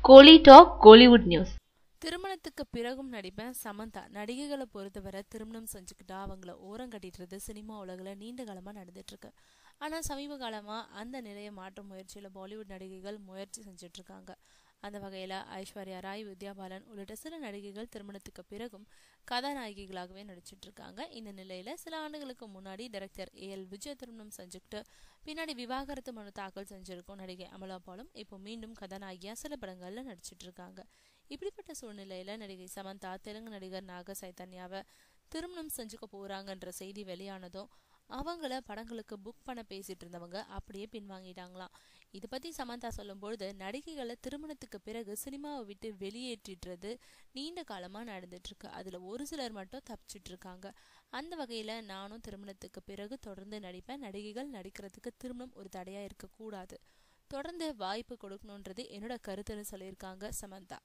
கோலி talk Kollywood news. திருமணத்துக்கு பிறகும் நடிப்பேன் சமந்தா. நடிகைகளை பொறுத்தவரை திருமணம் செஞ்சுக்கிட்டா அவங்கள ஓரம் கட்டிடுறது சினிமா உலகில் நீண்ட காலமா நடந்துட்டு இருக்கு. ஆனா சமீப காலமா அந்த நிலையை மாற்றும் முயற்சியில பாலிவுட் நடிகைகள் முயற்சி செஞ்சுட்டு இருக்காங்க. அந்த வகையில ஐஸ்வர்யா ராய், வித்யா பாலன் உள்ளிட்ட சில நடிகைகள் திருமணத்துக்கு பிறகும் கதாநாயகிகளாகவே நடிச்சிட்டு இருக்காங்க. இந்த நிலையில சில ஆண்டுகளுக்கு முன்னாடி டைரக்டர் ஏஎல் விஜய் திருமணம் செஞ்சுக்கிட்டு பின்னாடி விவாகரத்து மனு தாக்கல் செஞ்சிருக்கும் நடிகை அமலா பாலும் இப்போ மீண்டும் கதாநாயகியா சில படங்கள்ல நடிச்சிட்டு இருக்காங்க. இப்படிப்பட்ட சூழ்நிலையில நடிகை சமந்தா தெலுங்கு நடிகர் நாக சைத்தன்யாவை திருமணம் செஞ்சுக்க போறாங்கன்ற செய்தி வெளியானதும் அவங்கள படங்களுக்கு புக் பண்ண பேசிட்டு இருந்தவங்க அப்படியே பின்வாங்கிட்டாங்களாம். இதை பத்தி சமந்தா சொல்லும்பொழுது, நடிகைகளை திருமணத்துக்கு பிறகு சினிமாவை விட்டு வெளியேற்றிடுறது நீண்ட காலமா நடந்துட்டு இருக்கு. அதுல ஒரு சிலர் மட்டும் தப்பிச்சிட்டு இருக்காங்க. அந்த வகையில நானும் திருமணத்துக்கு பிறகு தொடர்ந்து நடிப்பேன். நடிகைகள் நடிக்கிறதுக்கு திருமணம் ஒரு தடையா இருக்க கூடாது, தொடர்ந்து வாய்ப்பு கொடுக்கணும்ன்றது என்னோட கருத்துன்னு சொல்லியிருக்காங்க சமந்தா.